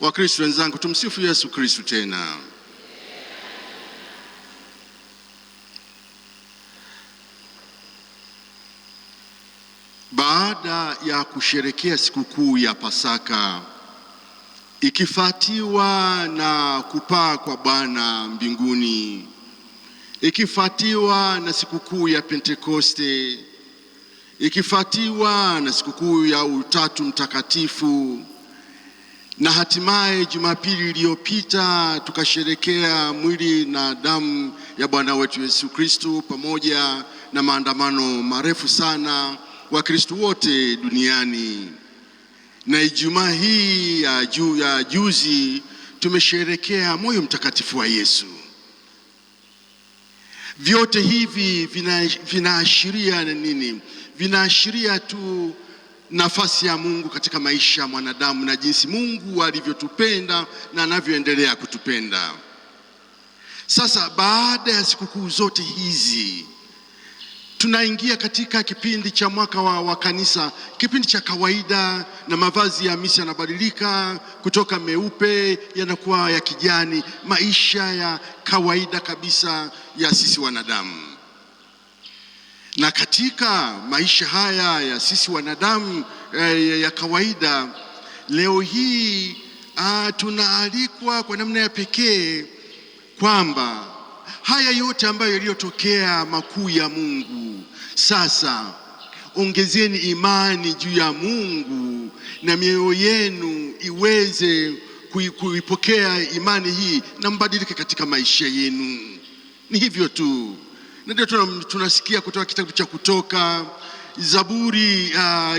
Wakristo wenzangu, tumsifu Yesu Kristo tena. Baada ya kusherekea sikukuu ya Pasaka ikifuatiwa na kupaa kwa Bwana mbinguni, ikifuatiwa na sikukuu ya Pentekoste, ikifuatiwa na sikukuu ya Utatu Mtakatifu, na hatimaye Jumapili iliyopita tukasherekea mwili na damu ya Bwana wetu Yesu Kristo, pamoja na maandamano marefu sana wa Kristo wote duniani. Na Ijumaa hii ya juzi tumesherekea moyo mtakatifu wa Yesu. Vyote hivi vinaashiria nini? Vinaashiria tu nafasi ya Mungu katika maisha ya mwanadamu na jinsi Mungu alivyotupenda na anavyoendelea kutupenda. Sasa baada ya sikukuu zote hizi tunaingia katika kipindi cha mwaka wa kanisa, kipindi cha kawaida, na mavazi ya misa yanabadilika kutoka meupe yanakuwa ya kijani, maisha ya kawaida kabisa ya sisi wanadamu. Na katika maisha haya ya sisi wanadamu ya kawaida, leo hii tunaalikwa kwa namna ya pekee kwamba haya yote ambayo yaliyotokea makuu ya Mungu, sasa ongezeni imani juu ya Mungu na mioyo yenu iweze kuipokea imani hii na mbadilike katika maisha yenu. Ni hivyo tu. Na ndio tunasikia kutoka kitabu cha Kutoka, Zaburi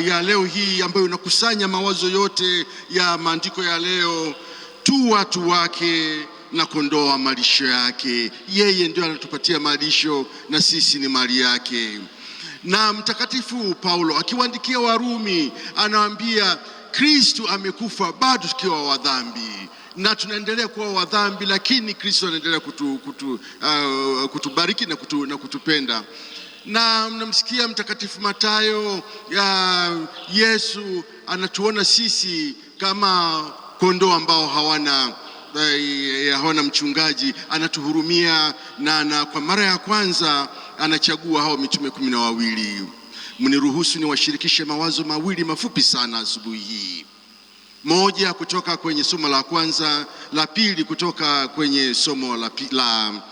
ya leo hii ambayo inakusanya mawazo yote ya maandiko ya leo: tu watu wake na kondoo malisho yake. Yeye ndio anatupatia malisho na sisi ni mali yake. Na Mtakatifu Paulo akiwaandikia Warumi anawaambia Kristo amekufa bado tukiwa wadhambi, na tunaendelea kuwa wadhambi, lakini Kristo anaendelea kutubariki na kutupenda. Na mnamsikia Mtakatifu Mathayo, Yesu anatuona sisi kama kondoo ambao hawana mchungaji, anatuhurumia na kwa mara ya kwanza anachagua hao mitume 12. Mniruhusu niwashirikishe mawazo mawili mafupi sana asubuhi hii. Moja kutoka kwenye somo la kwanza, la pili kutoka kwenye somo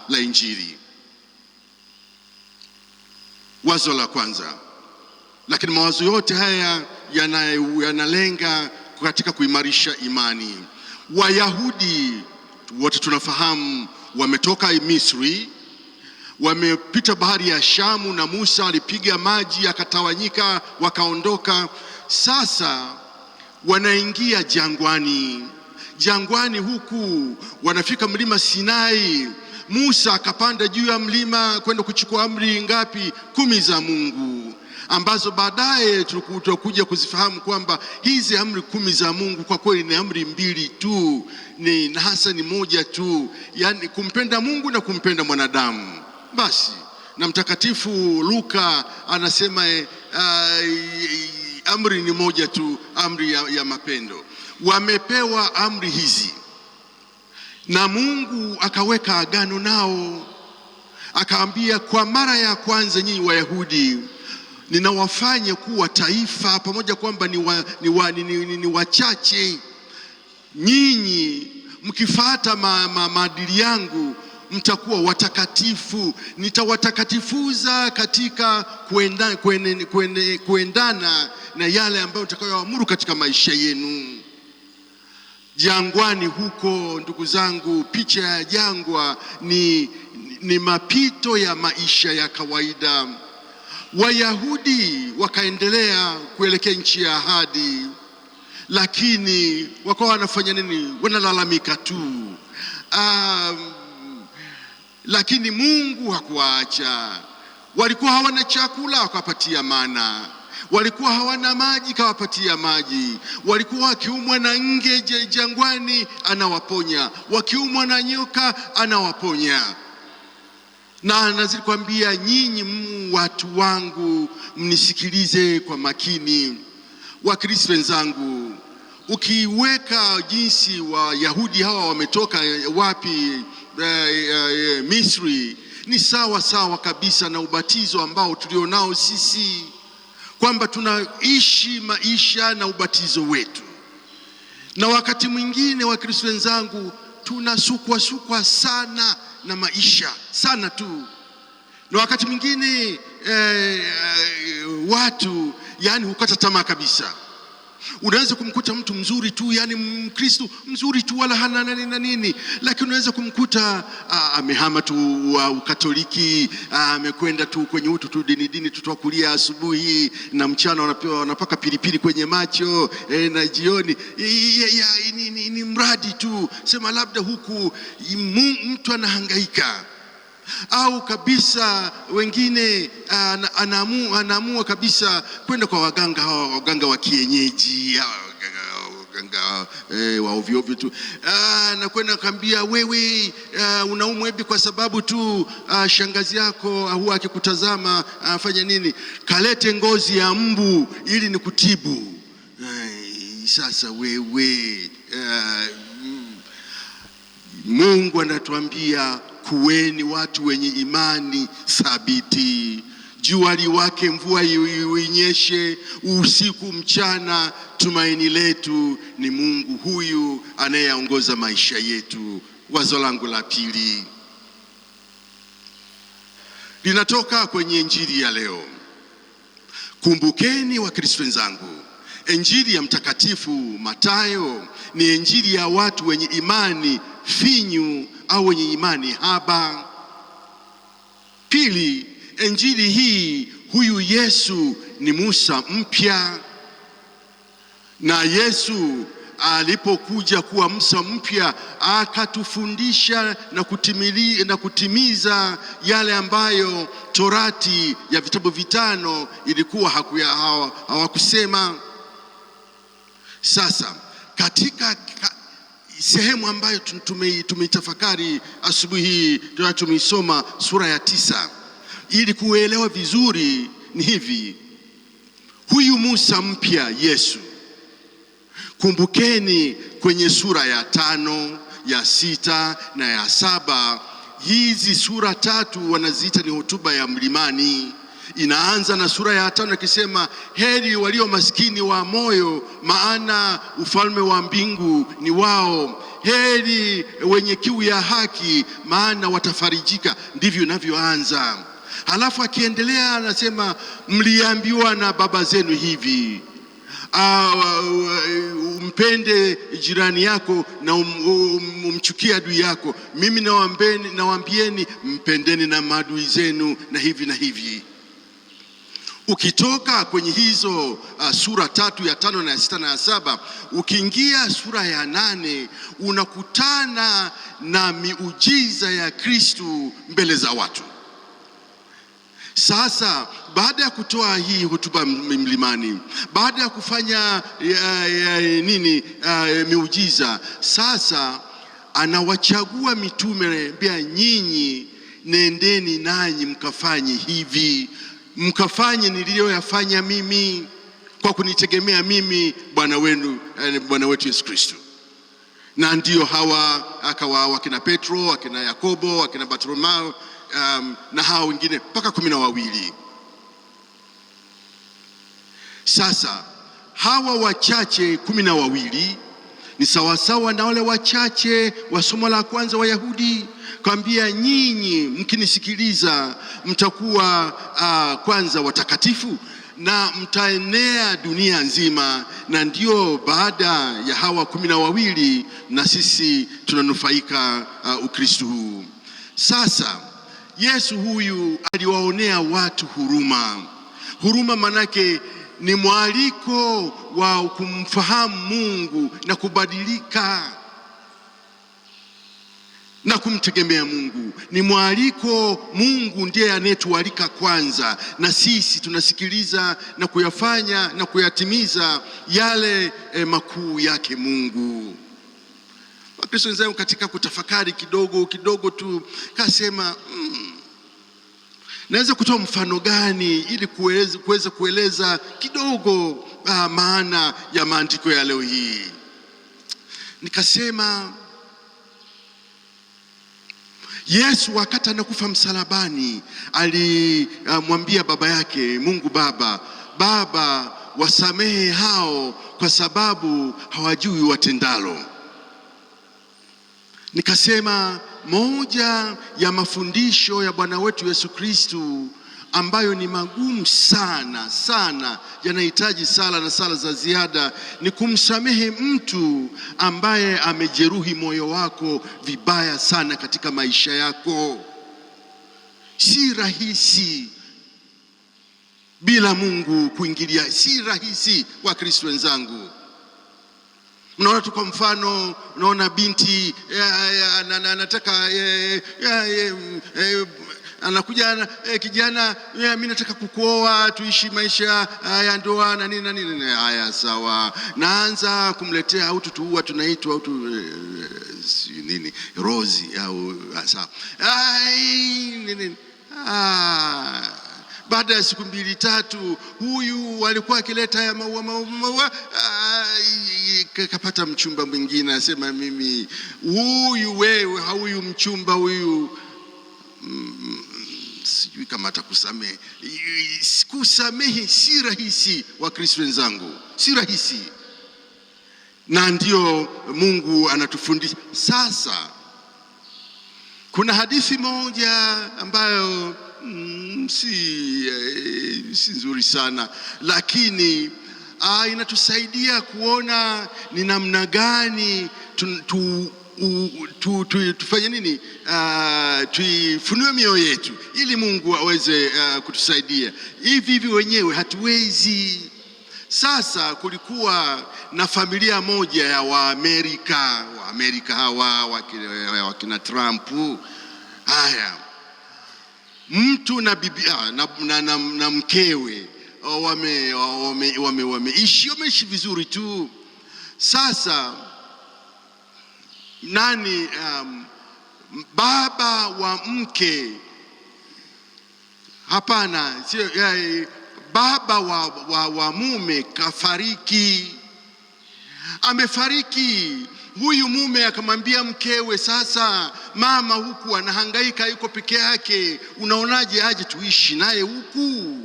la Injili. Wazo la kwanza, lakini mawazo yote haya yanalenga katika kuimarisha imani. Wayahudi wote tunafahamu wametoka Misri, wamepita bahari ya Shamu na Musa alipiga maji yakatawanyika wakaondoka. Sasa wanaingia jangwani huku wanafika mlima Sinai. Musa akapanda juu ya mlima kwenda kuchukua amri ngapi? 10 za Mungu, ambazo baadaye tutakuja kuzifahamu kwamba hizi amri 10 za Mungu kwa kweli ni amri 2 tu, na hasa ni moja tu, yani kumpenda Mungu na kumpenda mwanadamu. Basi na Mtakatifu Luka anasema amri ni moja tu, amri ya mapendo. Wamepewa amri hizi na Mungu akaweka agano nao, akaambia kwa mara ya kwanza, nyinyi Wayahudi ninawafanya kuwa taifa, pamoja kwamba ni wachache. Nyinyi mkifuata maadili yangu mtakuwa watakatifu. Nitawatakatifuza katika kuendana na yale ambayo nitakayoamuru katika maisha yenu. Jangwani huko, ndugu zangu, picha ya jangwa ni mapito ya maisha ya kawaida. Wayahudi wakaendelea kuelekea nchi ya ahadi, lakini wakawa wanafanya nini? Wanalalamika tu. Lakini Mungu hakuwaacha. Walikuwa hawana chakula, akawapatia mana. Walikuwa hawana maji, kawapatia maji. Walikuwa wakiumwa na nge jangwani, anawaponya. Wakiumwa na nyoka, anawaponya. Na anazidi kuambia, nyinyi watu wangu mnisikilize kwa makini. Wakristo wenzangu, ukiweka jinsi Wayahudi hawa wametoka wapi, Misri, ni sawa sawa kabisa na ubatizo ambao tulionao sisi, kwamba tunaishi maisha na ubatizo wetu. Na wakati mwingine Wakristo wenzangu, tunasukwa sana na maisha sana tu, na wakati mwingine watu hukata tamaa kabisa. Unaweza kumkuta mtu mzuri tu, Mkristo mzuri tu, wala hana nini, lakini unaweza kumkuta amehama tu wa Ukatoliki, amekwenda tu kwenye utu tu dini tu, kulia asubuhi na mchana wanapaka pilipili kwenye macho, na jioni ni mradi tu, sema labda huku mtu anahangaika. Au kabisa wengine anaamua kabisa kwenda kwa waganga wa kienyeji, waganga wa ovyo ovyo tu, na kwenda kambia wewe unaumwa hivi kwa sababu tu shangazi yako huwa akikutazama afanya nini, kalete ngozi ya mbu ili nikutibu. Sasa wewe, Mungu anatuambia kuweni watu wenye imani thabiti. Jua liwake, mvua inyeshe, usiku mchana, tumaini letu ni Mungu huyu anayeongoza maisha yetu. Wazo langu la pili linatoka kwenye Injili ya leo. Kumbukeni Wakristo wenzangu, Injili ya Mtakatifu Mathayo ni injili ya watu wenye imani finyu au wenye imani haba. Pili, injili hii, huyu Yesu ni Musa mpya, na Yesu alipokuja kuwa Musa mpya akatufundisha na kutimiza yale ambayo Torati ya vitabu vitano ilikuwa hawakusema. Sasa katika sehemu ambayo tumeitafakari asubuhi hii, tumeisoma sura ya 9, ili kuelewa vizuri ni hivi: huyu Musa mpya Yesu, kumbukeni kwenye sura ya 5, ya 6 na ya 7, hizi sura 3 wanaziita ni hotuba ya mlimani. Inaanza na sura ya 5 ikisema, heri walio maskini wa moyo, maana ufalme wa mbingu ni wao. Heri wenye kiu ya haki, maana watafarijika. Ndivyo inavyoanza. Halafu akiendelea anasema, mliambiwa na baba zenu hivi, umpende jirani yako na umchukie adui yako. Mimi nawaambieni, mpendeni na maadui zenu, na hivi na hivi. Ukitoka kwenye hizo sura 3, ya 5 na ya 6 na ya 7, ukiingia sura ya 8 unakutana na miujiza ya Kristo mbele za watu. Sasa baada ya kutoa hii hotuba mlimani, baada ya kufanya miujiza, sasa anawachagua mitume, ambia nyinyi nendeni nanyi mkafanye hivi, mkafanye niliyoyafanya mimi, kwa kunitegemea mimi Bwana wetu Yesu Kristo. Na ndio akawa akina Petro, akina Yakobo, akina Bartolomeo, na hao wengine mpaka 12. Sasa hawa wachache 12 ni sawasawa na wale wachache wa somo la kwanza Wayahudi, kwambia nyinyi mkinisikiliza mtakuwa kwanza watakatifu na mtaenea dunia nzima. Na ndio baada ya hawa 12 na sisi tunanufaika Ukristo huu. Sasa Yesu huyu aliwaonea watu huruma. Huruma manake ni mwaliko wa kumfahamu Mungu na kubadilika na kumtegemea Mungu. Ni mwaliko, Mungu ndiye anayetualika kwanza, na sisi tunasikiliza na kuyafanya na kuyatimiza yale makuu yake Mungu. Wakristo wenzangu, katika kutafakari kidogo tu kasema, naweza kutoa mfano gani ili kuweza kueleza kidogo maana ya maandiko ya leo hii? Nikasema Yesu wakati anakufa msalabani alimwambia baba yake, Mungu Baba, wasamehe hao kwa sababu hawajui watendalo. Nikasema moja ya mafundisho ya Bwana wetu Yesu Kristo ambayo ni magumu sana, yanahitaji sala na sala za ziada, ni kumsamehe mtu ambaye amejeruhi moyo wako vibaya sana katika maisha yako. Si rahisi bila Mungu kuingilia, si rahisi wa Kristo wenzangu. Unaona tu kwa mfano, unaona binti anataka anakuja kijana, mimi nataka kukuoa, tuishi maisha ya ndoa na nini. Haya, sawa. Naanza kumletea au tutua tunaitwa au nini, Rozi au sawa. Nini. Baada ya siku 2-3 huyu alikuwa akileta ya maua kapata mchumba mwingine, anasema mimi huyu, wewe huyu mchumba huyu sijui kama atakusamehe. Kusamehe si rahisi wa Kristo wenzangu, si rahisi. Na ndio Mungu anatufundisha. Sasa kuna hadithi moja ambayo si nzuri sana, lakini inatusaidia kuona ni namna gani tufanye nini, tuifunue mioyo yetu ili Mungu aweze kutusaidia. Hivi wenyewe hatuwezi. Sasa kulikuwa na familia moja ya Waamerika hawa wakina Trump. Haya, mtu na bibi na mkewe wameishi vizuri tu. Sasa baba wa mke, hapana, sio baba wa mume kafariki, amefariki. Huyu mume akamwambia mkewe, sasa mama huku anahangaika, yuko peke yake, unaonaje aje tuishi naye huku?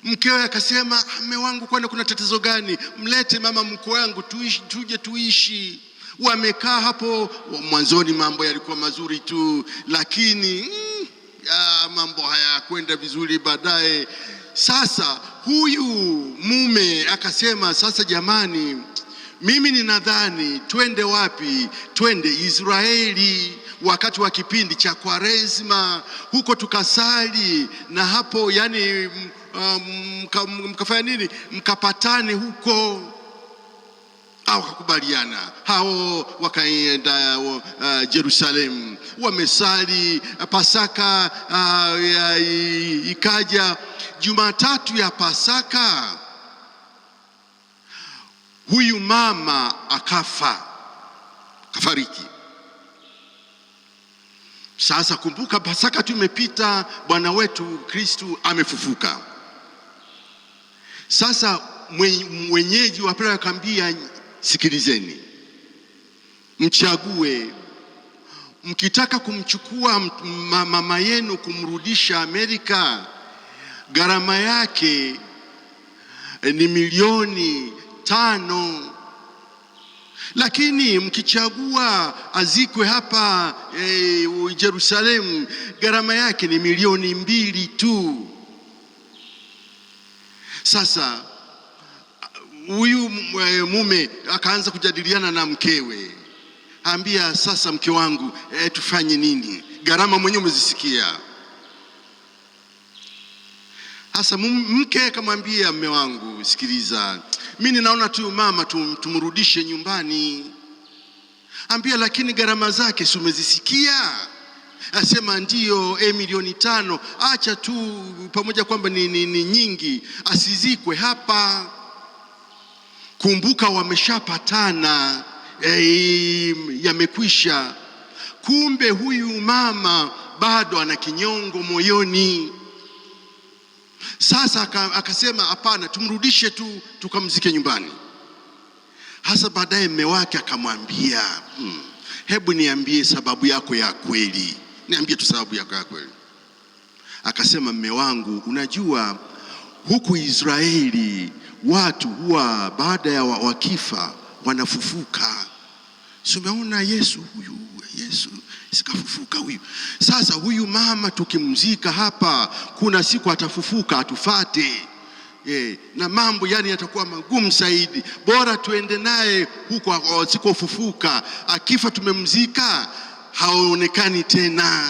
Mkewe akasema, mume wangu, kwani kuna tatizo gani? Mlete mama mkwe wangu tuje tuishi. Wamekaa hapo. Mwanzoni mambo yalikuwa mazuri tu, lakini mambo hayakwenda vizuri baadaye. Sasa huyu mume akasema, sasa jamani, mimi ninadhani twende wapi? Twende Israeli wakati wa kipindi cha Kwaresma, huko tukasali, na hapo yani mkafanya nini, mkapatane huko. Au wakakubaliana hao, wakaenda Jerusalem, wamesali Pasaka. Ikaja Jumatatu ya Pasaka, huyu mama kafariki. Sasa kumbuka, Pasaka tu imepita, Bwana wetu Kristo amefufuka. Sasa mwenyeji wa pale akamwambia, sikilizeni, mchague, mkitaka kumchukua mama yenu kumrudisha Amerika, gharama yake ni $5,000,000, lakini mkichagua azikwe hapa Jerusalem, gharama yake ni $2,000,000 tu. Sasa huyu mume akaanza kujadiliana na mkewe, ambia, sasa mke wangu, tufanye nini? Gharama mwenyewe umezisikia. Sasa mke akamwambia, mume wangu, sikiliza, mimi ninaona tu mama tumrudishe nyumbani. Ambia, lakini gharama zake si umezisikia? Asema ndio, $5,000,000. Acha tu, pamoja kwamba ni nyingi, asizikwe hapa. Kumbuka wameshapatana, yamekwisha. Kumbe huyu mama bado ana kinyongo moyoni. Sasa akasema, hapana, tumrudishe tu tukamzike nyumbani. Hasa baadaye mume wake akamwambia, hebu niambie sababu yako ya kweli, niambie tu sababu yako ya kweli. Akasema, mume wangu, unajua huku Israeli watu huwa baada ya wakifa wanafufuka. So umeona Yesu sikafufuka huyu. Sasa huyu mama tukimzika hapa, kuna siku atafufuka atufate. Na mambo yani yatakuwa magumu zaidi. Bora tuende naye huko asikofufuka. Akifa tumemzika, haonekani tena.